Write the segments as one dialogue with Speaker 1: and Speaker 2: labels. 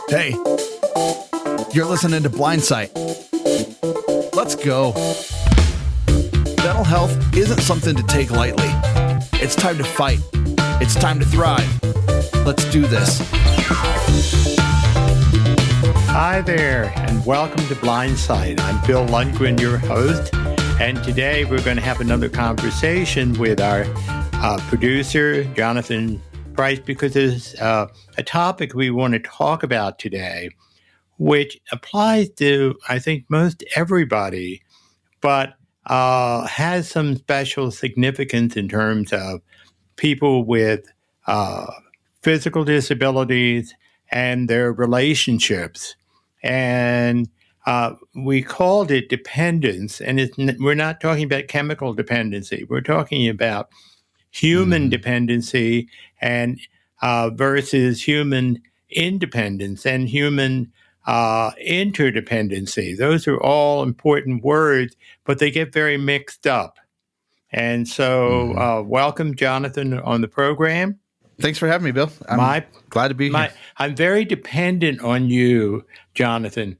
Speaker 1: Hey, you're listening to Blindsight. Let's go. Mental health isn't something to take lightly. It's time to fight. It's time to thrive. Let's do this.
Speaker 2: Hi there, and welcome to Blindsight. I'm Bill Lundgren, your host, and today we're going to have another conversation with our producer, Jonathan Price, because there's a topic we want to talk about today, which applies to, I think, most everybody, but has some special significance in terms of people with physical disabilities and their relationships. And we called it dependence, and we're not talking about chemical dependency. We're talking about human dependency and versus human independence and human interdependency. Those are all important words, but they get very mixed up. And so welcome, Jonathan, on the program.
Speaker 1: Thanks for having me, Bill. I'm glad to be here.
Speaker 2: I'm very dependent on you, Jonathan,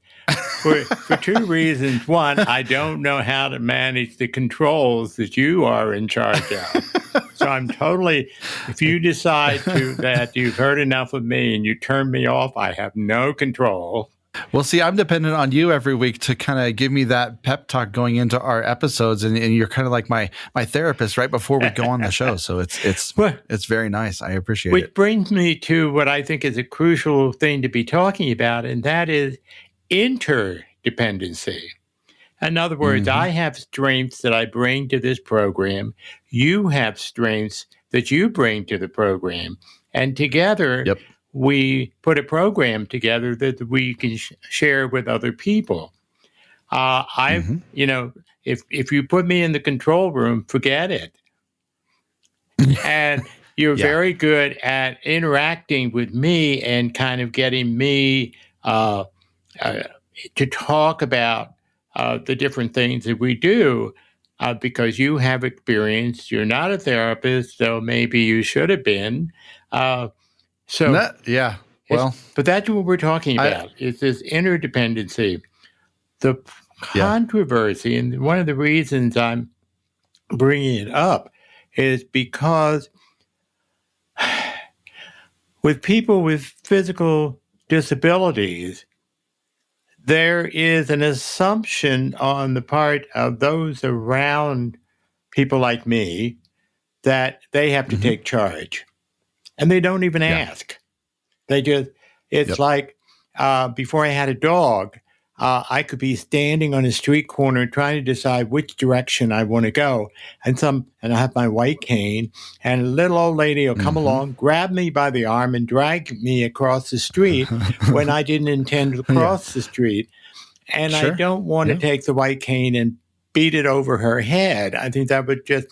Speaker 2: for two reasons. One, I don't know how to manage the controls that you are in charge of. So I'm totally, if you decide that you've heard enough of me and you turn me off, I have no control.
Speaker 1: Well, see, I'm dependent on you every week to kind of give me that pep talk going into our episodes, and you're kind of like my therapist right before we go on the show. So it's very nice. I appreciate it.
Speaker 2: Which brings me to what I think is a crucial thing to be talking about, and that is interdependency. In other words, I have strengths that I bring to this program. You have strengths that you bring to the program, and together.
Speaker 1: Yep.
Speaker 2: We put a program together that we can share with other people. If you put me in the control room, forget it. And you're very good at interacting with me and kind of getting me to talk about the different things that we do because you have experience. You're not a therapist, so maybe you should have been. But that's what we're talking about, is this interdependency. The controversy, and one of the reasons I'm bringing it up is because with people with physical disabilities, there is an assumption on the part of those around people like me that they have to take charge. And they don't even ask. They just, it's like before I had a dog, I could be standing on a street corner trying to decide which direction I want to go. And I have my white cane, and a little old lady will come along, grab me by the arm, and drag me across the street when I didn't intend to cross the street. And I don't want to take the white cane and beat it over her head. I think that would just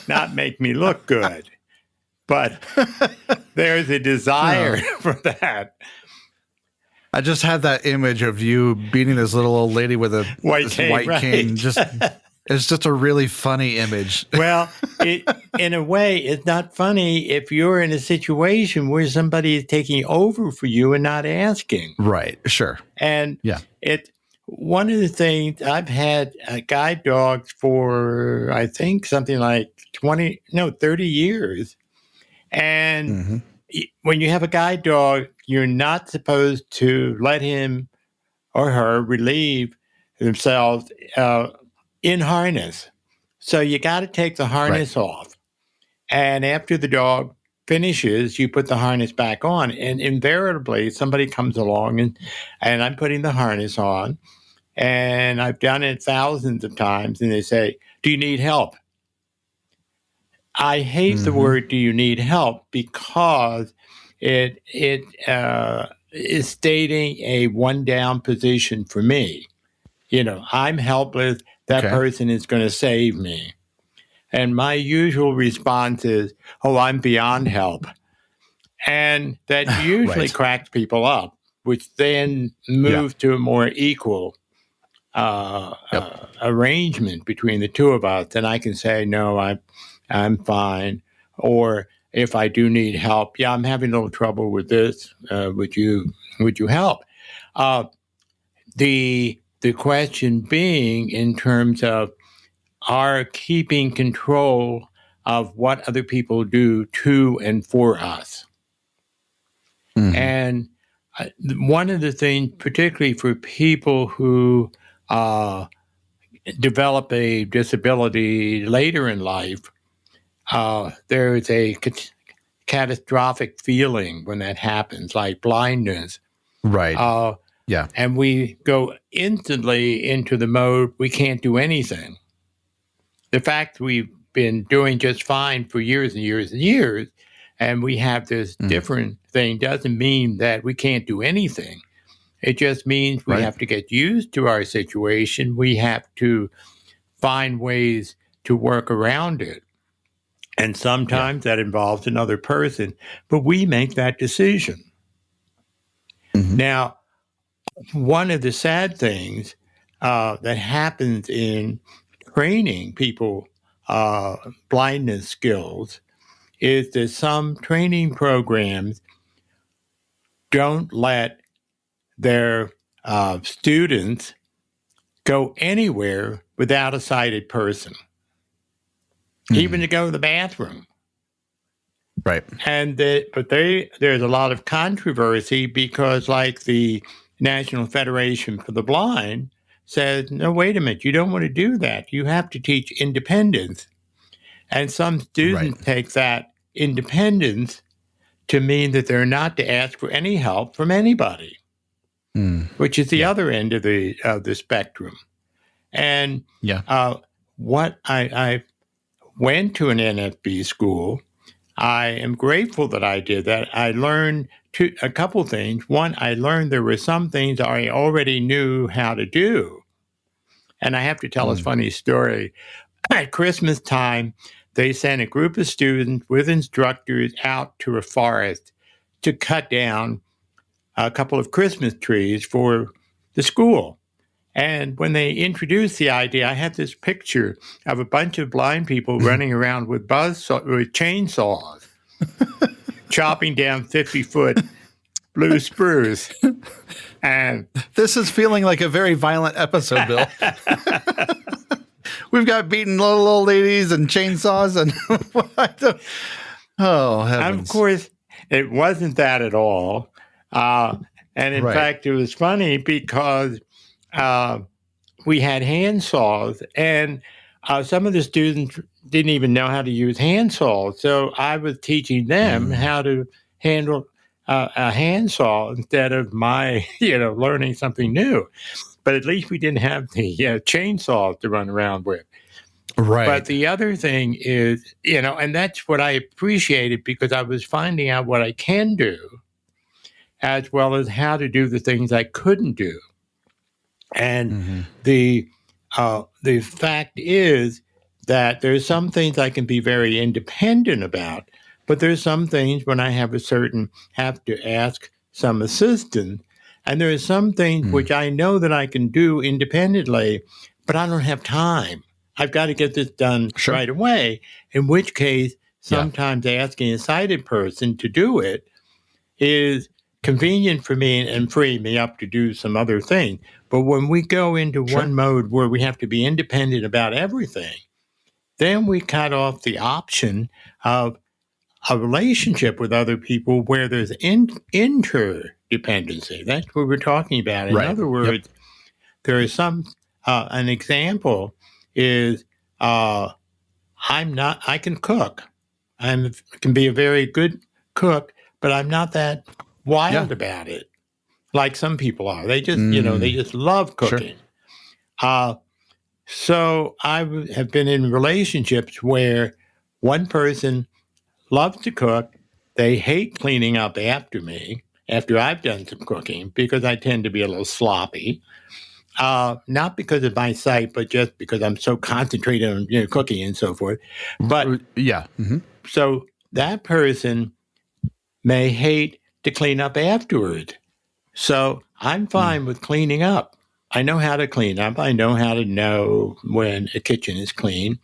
Speaker 2: not make me look good. But there's a desire for that.
Speaker 1: I just had that image of you beating this little old lady with a white cane. It's just a really funny image.
Speaker 2: Well, in a way, it's not funny if you're in a situation where somebody is taking over for you and not asking.
Speaker 1: Right. Sure.
Speaker 2: And one of the things, I've had guide dogs for, I think, something like 30 years. And when you have a guide dog, you're not supposed to let him or her relieve themselves in harness. So you got to take the harness off. And after the dog finishes, you put the harness back on. And invariably, somebody comes along and I'm putting the harness on. And I've done it thousands of times. And they say, "Do you need help?" I hate the word "do you need help" because it is stating a one-down position for me. I'm helpless. That person is going to save me. And my usual response is, "Oh, I'm beyond help." And that usually cracks people up, which then moves to a more equal arrangement between the two of us. And I can say, "No, I'm fine," or if I do need help, yeah, I'm having a little trouble with this. Would you help? Uh, the question being in terms of our keeping control of what other people do to and for us. And one of the things, particularly for people who develop a disability later in life, there is a catastrophic feeling when that happens, like blindness.
Speaker 1: Right. Yeah.
Speaker 2: And we go instantly into the mode we can't do anything. The fact we've been doing just fine for years and years and years, and we have this different thing, doesn't mean that we can't do anything. It just means we have to get used to our situation. We have to find ways to work around it. And sometimes that involves another person, but we make that decision. Now, one of the sad things that happens in training people blindness skills is that some training programs don't let their students go anywhere without a sighted person, even to go to the bathroom.
Speaker 1: Right.
Speaker 2: And there's a lot of controversy because, like, the National Federation for the Blind says, no, wait a minute, you don't want to do that. You have to teach independence. And some students take that independence to mean that they're not to ask for any help from anybody, which is the other end of the spectrum. And what I went to an NFB school. I am grateful that I did that. I learned a couple things. One, I learned there were some things I already knew how to do. And I have to tell a funny story. At Christmas time, they sent a group of students with instructors out to a forest to cut down a couple of Christmas trees for the school. And when they introduced the idea, I had this picture of a bunch of blind people running around with chainsaws, chopping down 50-foot blue spruce. And
Speaker 1: this is feeling like a very violent episode, Bill. We've got beaten little old ladies and chainsaws and oh heavens.
Speaker 2: Of course, it wasn't that at all. And in fact, it was funny because we had hand saws, and some of the students didn't even know how to use hand saws. So I was teaching them how to handle a hand saw instead of my, learning something new. But at least we didn't have the chainsaws to run around with.
Speaker 1: Right.
Speaker 2: But the other thing is, and that's what I appreciated because I was finding out what I can do as well as how to do the things I couldn't do. And the fact is that there's some things I can be very independent about, but there's some things when I have to ask some assistance. And there are some things which I know that I can do independently, but I don't have time. I've got to get this done right away, in which case sometimes asking a sighted person to do it is convenient for me and free me up to do some other thing. But when we go into one mode where we have to be independent about everything, then we cut off the option of a relationship with other people where there's interdependency. That's what we're talking about. In other words, there is an example is I can cook. I can be a very good cook, but I'm not that wild about it, like some people are. They just, they just love cooking. So I have been in relationships where one person loves to cook. They hate cleaning up after me, after I've done some cooking, because I tend to be a little sloppy. Not because of my sight, but just because I'm so concentrated on cooking and so forth. But so that person may hate to clean up afterward. So I'm fine with cleaning up. I know how to clean up. I know how to know when a kitchen is clean.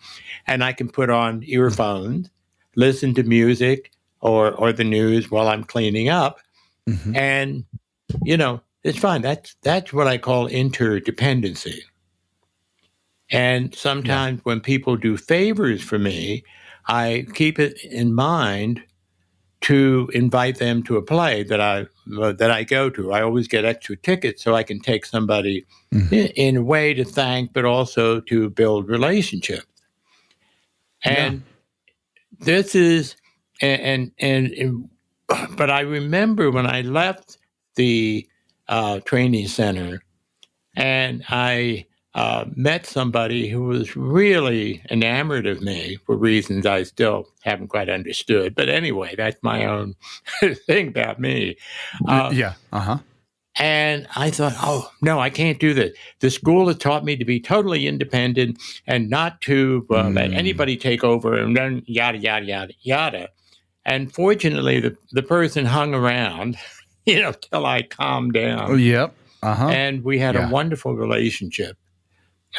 Speaker 2: And I can put on earphones, listen to music, or the news while I'm cleaning up.
Speaker 1: Mm-hmm.
Speaker 2: And, it's fine. That's what I call interdependency. And sometimes when people do favors for me, I keep it in mind to invite them to a play that I go to. I always get extra tickets so I can take somebody in a way to thank, but also to build relationships. And this is and but I remember when I left the training center, and I met somebody who was really enamored of me for reasons I still haven't quite understood. But anyway, that's my own thing about me. And I thought, oh, no, I can't do this. The school has taught me to be totally independent and not to let anybody take over, and then yada, yada, yada, yada. And fortunately, the person hung around, till I calmed down.
Speaker 1: Oh, yep.
Speaker 2: And we had a wonderful relationship.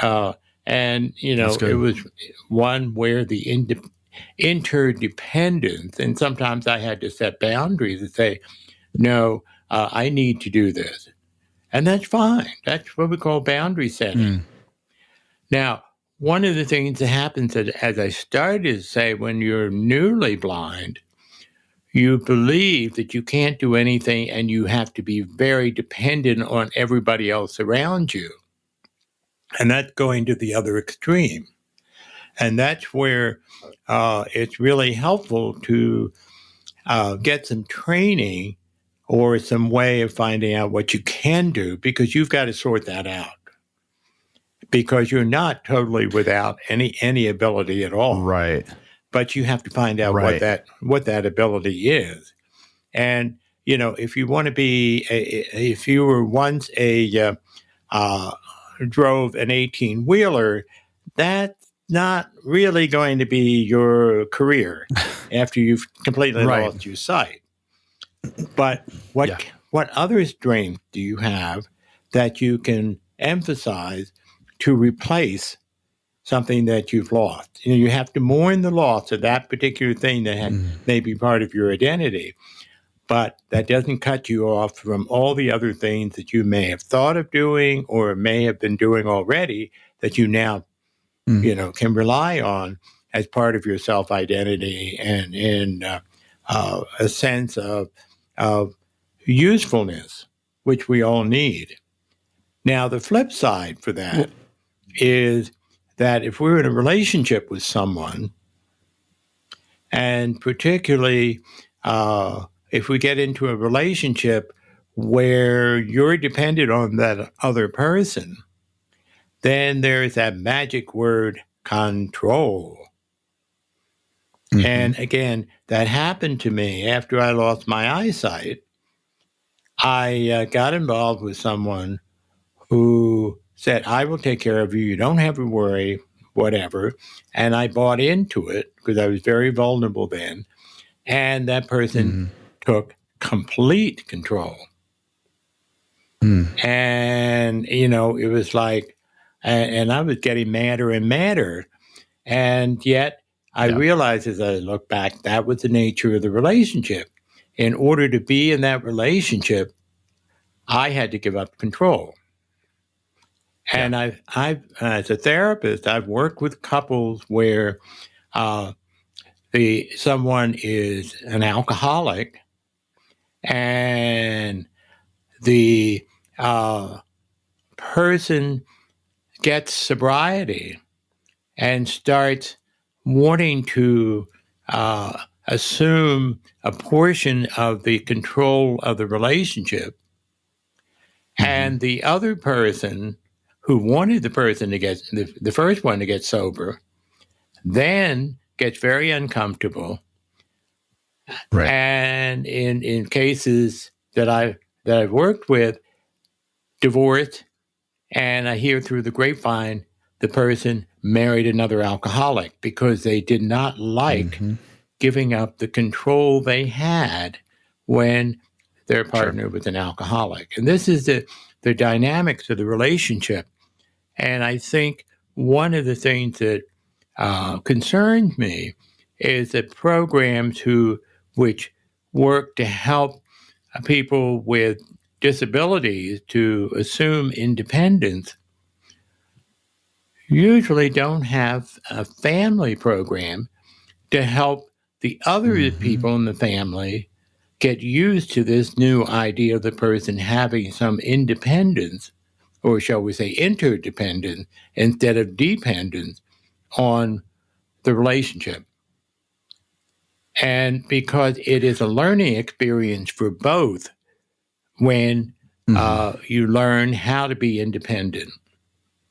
Speaker 2: And, it was one where the interdependence, and sometimes I had to set boundaries and say, no, I need to do this. And that's fine. That's what we call boundary setting. Now, one of the things that happens, as I started to say, when you're newly blind, you believe that you can't do anything and you have to be very dependent on everybody else around you. And that's going to the other extreme. And that's where it's really helpful to get some training or some way of finding out what you can do, because you've got to sort that out. Because you're not totally without any ability at all.
Speaker 1: Right.
Speaker 2: But you have to find out what that ability is. And, if you want to be, if you were once drove an 18-wheeler, that's not really going to be your career after you've completely lost your sight. But what other strength do you have that you can emphasize to replace something that you've lost? You have to mourn the loss of that particular thing that may be part of your identity. But that doesn't cut you off from all the other things that you may have thought of doing or may have been doing already that you now, can rely on as part of your self-identity and in a sense of usefulness, which we all need. Now, the flip side for that is that if we're in a relationship with someone, and particularly if we get into a relationship where you're dependent on that other person, then there's that magic word, control. And again, that happened to me after I lost my eyesight. I got involved with someone who said, I will take care of you. You don't have to worry, whatever. And I bought into it because I was very vulnerable then. And that person took complete control. And, it was like, and I was getting madder and madder. And yet I realized as I look back, that was the nature of the relationship. In order to be in that relationship, I had to give up control. And I've as a therapist, I've worked with couples where someone is an alcoholic, and the person gets sobriety and starts wanting to assume a portion of the control of the relationship, and the other person who wanted the person to get the first one to get sober, then gets very uncomfortable.
Speaker 1: Right.
Speaker 2: And in cases that I've worked with, divorced, and I hear through the grapevine the person married another alcoholic because they did not like giving up the control they had when their partner was an alcoholic. And this is the dynamics of the relationship. And I think one of the things that concerns me is that programs who which work to help people with disabilities to assume independence, usually don't have a family program to help the other people in the family get used to this new idea of the person having some independence, or shall we say interdependence, instead of dependence on the relationship. And because it is a learning experience for both when you learn how to be independent.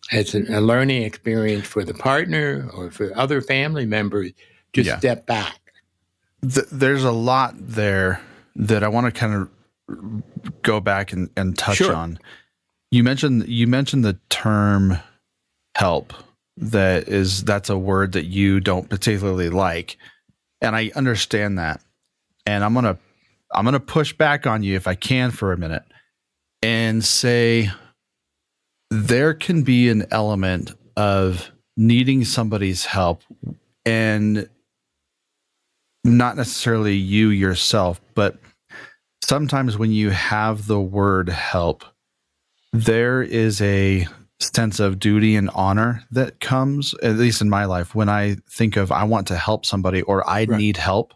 Speaker 2: It's a learning experience for the partner or for other family members to step back.
Speaker 1: There's a lot there that I want to kind of go back and touch on. You mentioned the term help. That's a word that you don't particularly like, and I understand that. And I'm gonna push back on you if I can for a minute and say there can be an element of needing somebody's help and not necessarily you yourself, but sometimes when you have the word help, there is a sense of duty and honor that comes, at least in my life, when I think of I want to help somebody or I need help.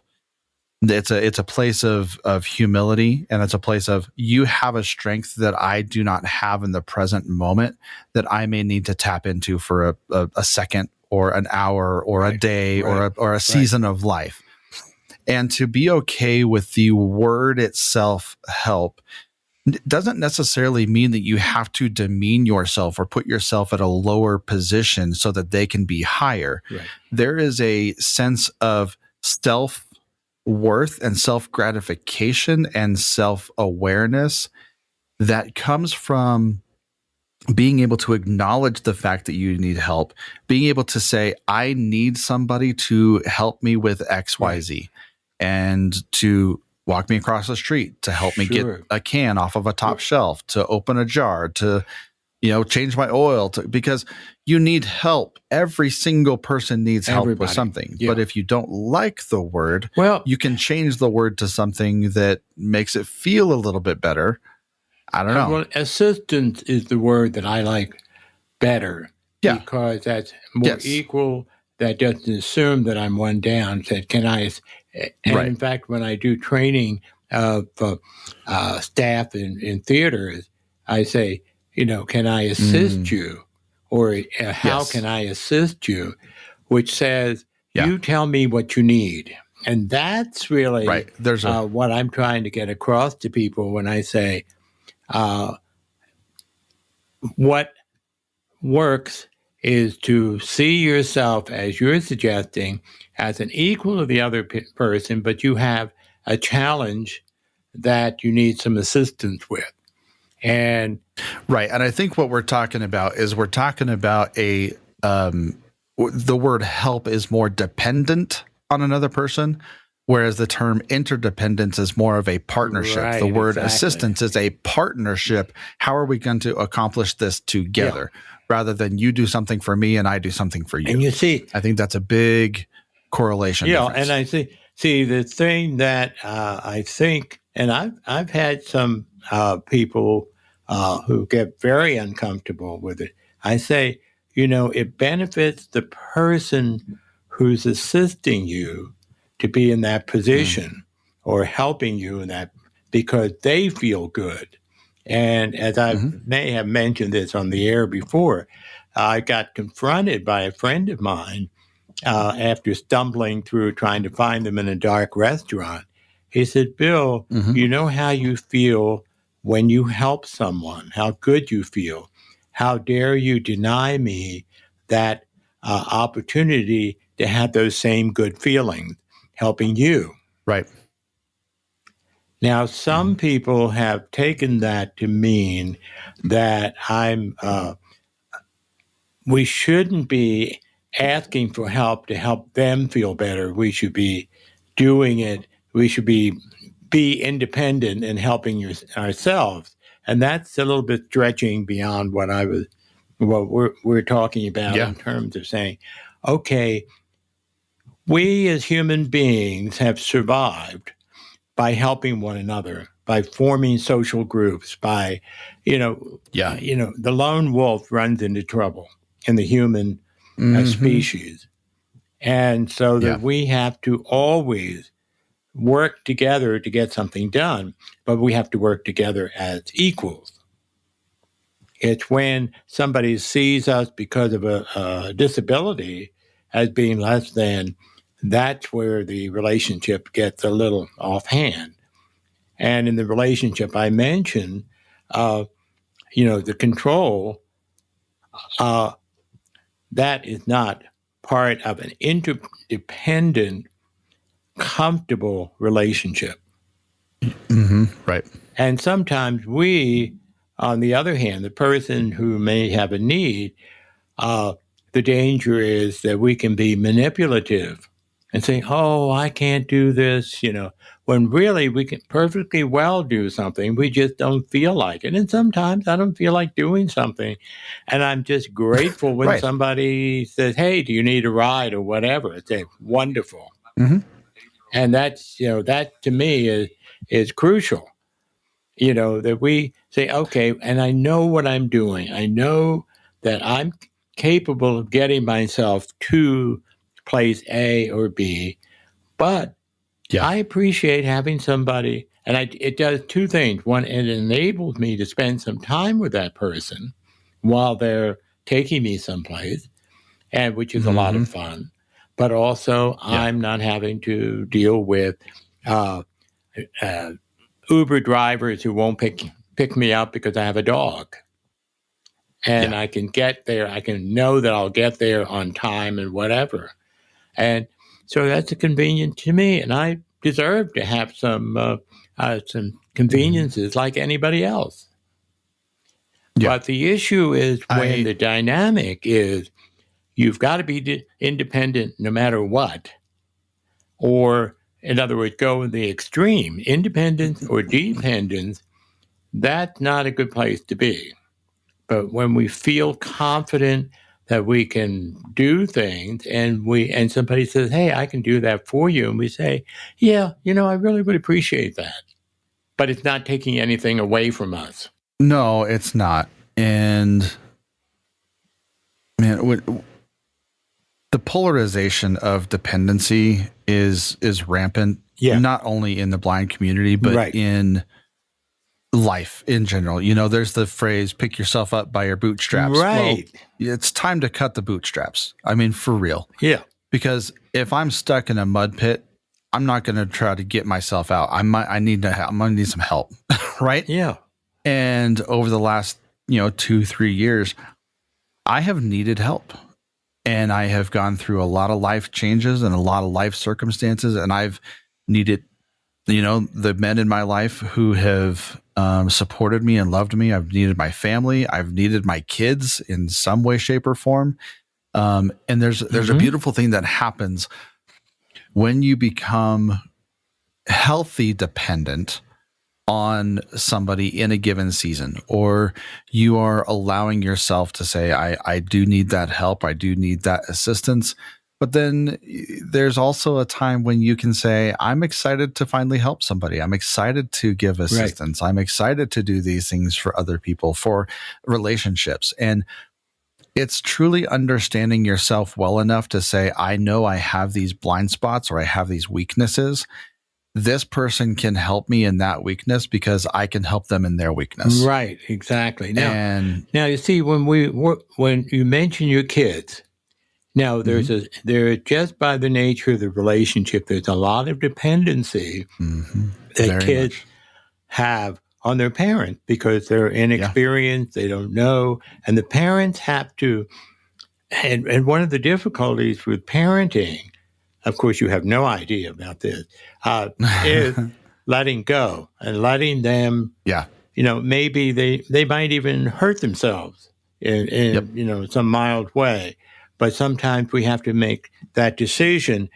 Speaker 1: It's a place of humility, and it's a place of you have a strength that I do not have in the present moment that I may need to tap into for a second or an hour or a day or a season of life. And to be okay with the word itself, help, doesn't necessarily mean that you have to demean yourself or put yourself at a lower position so that they can be higher. Right. There is a sense of self-worth and self-gratification and self-awareness that comes from being able to acknowledge the fact that you need help, being able to say, I need somebody to help me with XYZ, and to walk me across the street, to help me get a can off of a top shelf, to open a jar, to, change my oil, because you need help. Every single person needs help with something. Yeah. But if you don't like the word, you can change the word to something that makes it feel a little bit better. I don't know.
Speaker 2: Well, assistance is the word that I like better because that's more equal. That doesn't assume that I'm one down. Said, can I? And in fact, when I do training of staff in theaters, I say, can I assist you? Or how can I assist you? Which says, you tell me what you need. And that's really what I'm trying to get across to people when I say, what works is to see yourself, as you're suggesting, as an equal to the other person, but you have a challenge that you need some assistance with. And
Speaker 1: and I think what we're talking about is the word help is more dependent on another person, whereas the term interdependence is more of a partnership. The word assistance is a partnership. How are we going to accomplish this together? Rather than you do something for me and I do something for you.
Speaker 2: And you see,
Speaker 1: I think that's a big correlation.
Speaker 2: And I see the thing that I think, and I've had some people who get very uncomfortable with it. I say, it benefits the person who's assisting you to be in that position or helping you in that, because they feel good. And as I may have mentioned this on the air before, I got confronted by a friend of mine after stumbling through trying to find them in a dark restaurant. He said, Bill, you know how you feel when you help someone, how good you feel. How dare you deny me that opportunity to have those same good feelings helping you?
Speaker 1: Right.
Speaker 2: Now, some people have taken that to mean that we shouldn't be asking for help to help them feel better. We should be doing it. We should be independent and helping ourselves. And that's a little bit stretching beyond what we're talking about in terms of saying, okay, we as human beings have survived by helping one another, by forming social groups, by, the lone wolf runs into trouble in the human species. And so that we have to always work together to get something done, but we have to work together as equals. It's when somebody sees us because of a disability as being less than, that's where the relationship gets a little offhand. And in the relationship I mentioned, the control, that is not part of an interdependent, comfortable relationship.
Speaker 1: Right.
Speaker 2: And sometimes we, on the other hand, the person who may have a need, the danger is that we can be manipulative and say, oh, I can't do this, when really we can perfectly well do something. We just don't feel like it. And sometimes I don't feel like doing something. And I'm just grateful when somebody says, hey, do you need a ride or whatever? It's wonderful. And that's, that to me is crucial. That we say, okay, and I know what I'm doing. I know that I'm capable of getting myself to place A or B, but I appreciate having somebody, and it does two things. One, it enables me to spend some time with that person while they're taking me someplace, and which is a lot of fun. But also, I'm not having to deal with Uber drivers who won't pick me up because I have a dog. And I can get there. I can know that I'll get there on time and whatever. And so that's a convenience to me. And I deserve to have some conveniences like anybody else. But the issue is when the dynamic is you've got to be independent no matter what. Or, in other words, go in the extreme, independence or dependence. That's not a good place to be. But when we feel confident that we can do things and somebody says, hey, I can do that for you. And we say, yeah, I really would appreciate that. But it's not taking anything away from us.
Speaker 1: No, it's not. And man, the polarization of dependency is rampant, not only in the blind community, but in life in general. There's the phrase, pick yourself up by your bootstraps.
Speaker 2: Right.
Speaker 1: Well, it's time to cut the bootstraps. I mean, for real.
Speaker 2: Yeah.
Speaker 1: Because if I'm stuck in a mud pit, I'm not going to try to get myself out. I'm going to need some help. Right.
Speaker 2: Yeah.
Speaker 1: And over the last, 2-3 years, I have needed help. And I have gone through a lot of life changes and a lot of life circumstances. And I've needed, the men in my life who have supported me and loved me. I've needed my family. I've needed my kids in some way, shape, or form. And there's a beautiful thing that happens when you become healthy dependent on somebody in a given season, or you are allowing yourself to say, I do need that help. I do need that assistance. But then there's also a time when you can say, I'm excited to finally help somebody. I'm excited to give assistance. Right. I'm excited to do these things for other people, for relationships. And it's truly understanding yourself well enough to say, I know I have these blind spots or I have these weaknesses. This person can help me in that weakness because I can help them in their weakness.
Speaker 2: Right, exactly. Now you see, when you mention your kids, now there just by the nature of the relationship, there's a lot of dependency that kids have on their parents because they're inexperienced, they don't know, and the parents have to. And one of the difficulties with parenting, of course, you have no idea about this, is letting go and letting them. Yeah. Maybe they might even hurt themselves in some mild way. But sometimes we have to make that decision.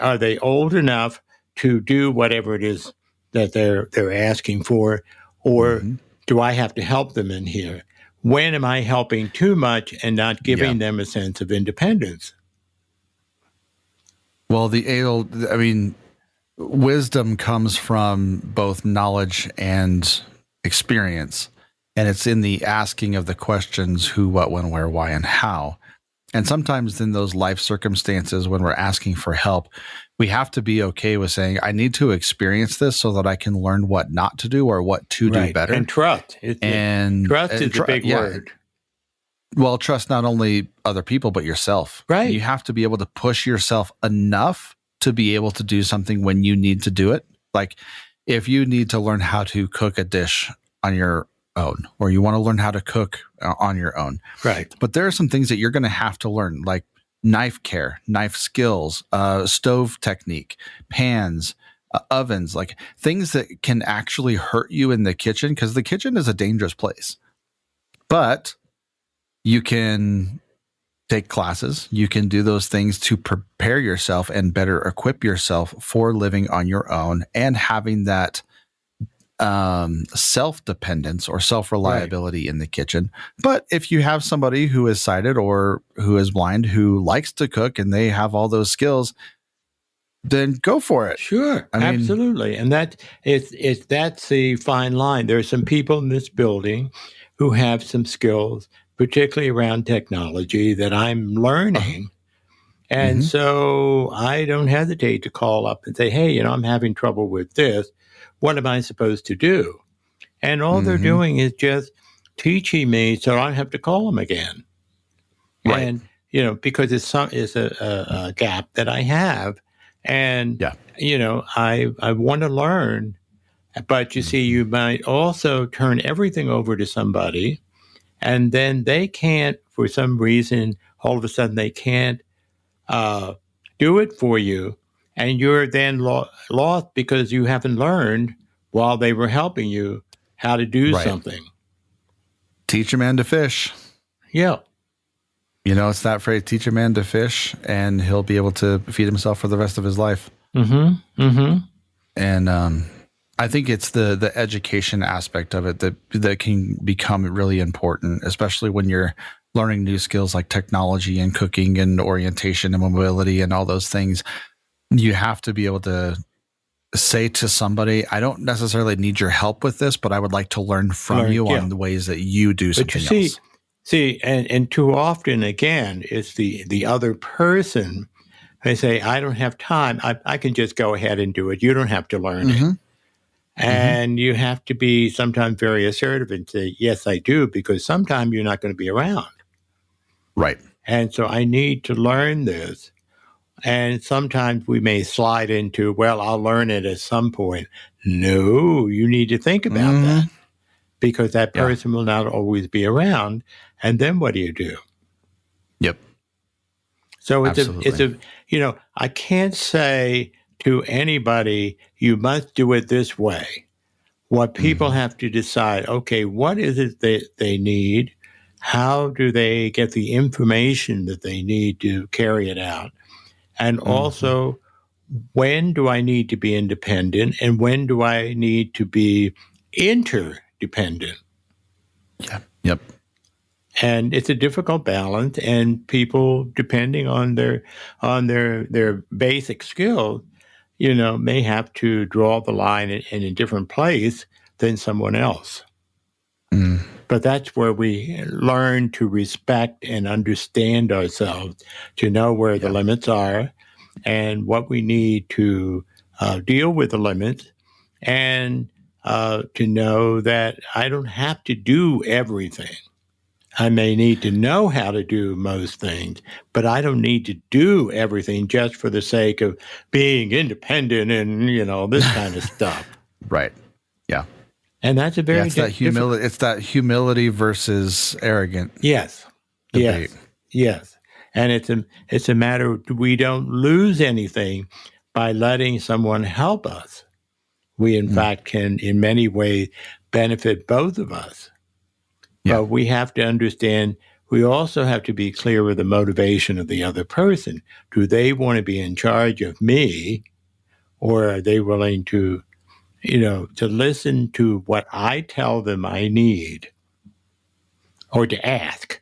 Speaker 2: Are they old enough to do whatever it is that they're asking for? Or do I have to help them in here? When am I helping too much and not giving them a sense of independence?
Speaker 1: Well, wisdom comes from both knowledge and experience. And it's in the asking of the questions who, what, when, where, why, and how. And sometimes in those life circumstances, when we're asking for help, we have to be okay with saying, I need to experience this so that I can learn what not to do or what to do better.
Speaker 2: And trust. Trust is a big word.
Speaker 1: Well, trust not only other people, but yourself.
Speaker 2: Right.
Speaker 1: You have to be able to push yourself enough to be able to do something when you need to do it. Like if you need to learn how to cook a dish on your own, or you want to learn how to cook on your own.
Speaker 2: Right.
Speaker 1: But there are some things that you're going to have to learn, like knife care, knife skills, stove technique, pans, ovens, like things that can actually hurt you in the kitchen, because the kitchen is a dangerous place. But you can take classes. You can do those things to prepare yourself and better equip yourself for living on your own and having that self-dependence or self-reliability in the kitchen. But if you have somebody who is sighted or who is blind who likes to cook and they have all those skills, then go for it.
Speaker 2: Sure, absolutely. And that's the fine line. There are some people in this building who have some skills, particularly around technology, that I'm learning. And so I don't hesitate to call up and say, hey, I'm having trouble with this. What am I supposed to do? And all they're doing is just teaching me so I don't have to call them again.
Speaker 1: Right.
Speaker 2: And, because it's a gap that I have. And, I want to learn. But you see, you might also turn everything over to somebody, and then they can't, for some reason, all of a sudden they can't do it for you. And you're then lost because you haven't learned while they were helping you how to do something.
Speaker 1: Teach a man to fish.
Speaker 2: Yeah.
Speaker 1: It's that phrase, teach a man to fish, and he'll be able to feed himself for the rest of his life. And I think it's the education aspect of it that can become really important, especially when you're learning new skills like technology and cooking and orientation and mobility and all those things. You have to be able to say to somebody, I don't necessarily need your help with this, but I would like to learn from you on the ways that you do something else.
Speaker 2: See, and too often, again, it's the other person. They say, I don't have time. I can just go ahead and do it. You don't have to learn it. And you have to be sometimes very assertive and say, yes, I do, because sometimes you're not going to be around.
Speaker 1: Right.
Speaker 2: And so I need to learn this. And sometimes we may slide into, well, I'll learn it at some point. No, you need to think about that, because that person will not always be around. And then what do you do?
Speaker 1: Yep.
Speaker 2: So it's I can't say to anybody, you must do it this way. What people have to decide, okay, what is it that they need? How do they get the information that they need to carry it out? And also, when do I need to be independent and when do I need to be interdependent?
Speaker 1: Yeah. Yep.
Speaker 2: And it's a difficult balance, and people, depending on their basic skills, may have to draw the line in a different place than someone else. But that's where we learn to respect and understand ourselves, to know where the limits are and what we need to deal with the limits, and to know that I don't have to do everything. I may need to know how to do most things, but I don't need to do everything just for the sake of being independent and, this kind of stuff.
Speaker 1: Right. Yeah.
Speaker 2: And that's a very
Speaker 1: that humility. It's that humility versus arrogant.
Speaker 2: Yes.
Speaker 1: Debate.
Speaker 2: Yes. And it's a matter of, we don't lose anything by letting someone help us. We, in fact, can in many ways benefit both of us. Yeah. But we have to understand, we also have to be clear with the motivation of the other person. Do they want to be in charge of me, or are they willing to, to listen to what I tell them I need, or to ask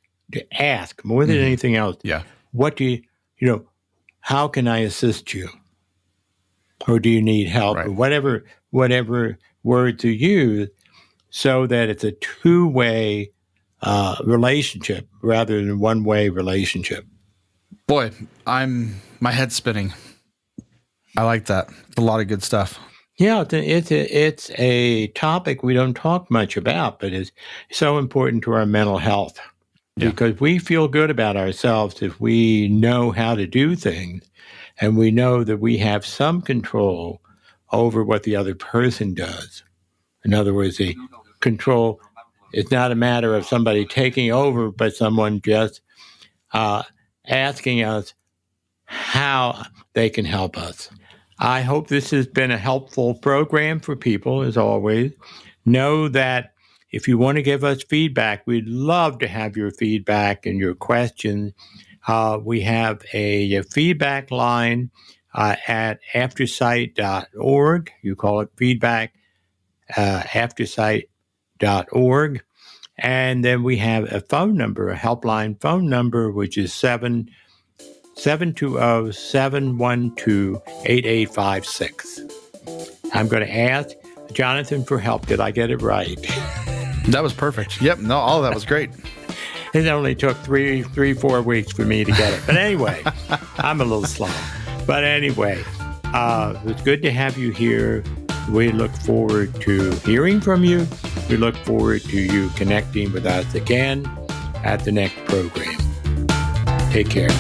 Speaker 2: more than anything else?
Speaker 1: Yeah.
Speaker 2: What do how can I assist you? or do you need help,
Speaker 1: Right.
Speaker 2: or whatever words you use, so that it's a two-way relationship rather than one-way relationship.
Speaker 1: Boy, my head's spinning. I like that. It's a lot of good stuff.
Speaker 2: Yeah, it's a topic we don't talk much about, but is so important to our mental health.
Speaker 1: Yeah.
Speaker 2: Because we feel good about ourselves if we know how to do things, and we know that we have some control over what the other person does. In other words, the control is not a matter of somebody taking over, but someone just asking us how they can help us. I hope this has been a helpful program for people, as always. Know that if you want to give us feedback, we'd love to have your feedback and your questions. We have a feedback line at aftersight.org. You call it feedback, aftersight.org. And then we have a phone number, a helpline phone number, which is 720-712-8856. I'm going to ask Jonathan for help. Did I get it right?
Speaker 1: That was perfect. Yep. No, all of that was great.
Speaker 2: It only took 4 weeks for me to get it. But anyway, I'm a little slow. But anyway, it's good to have you here. We look forward to hearing from you. We look forward to you connecting with us again at the next program. Take care.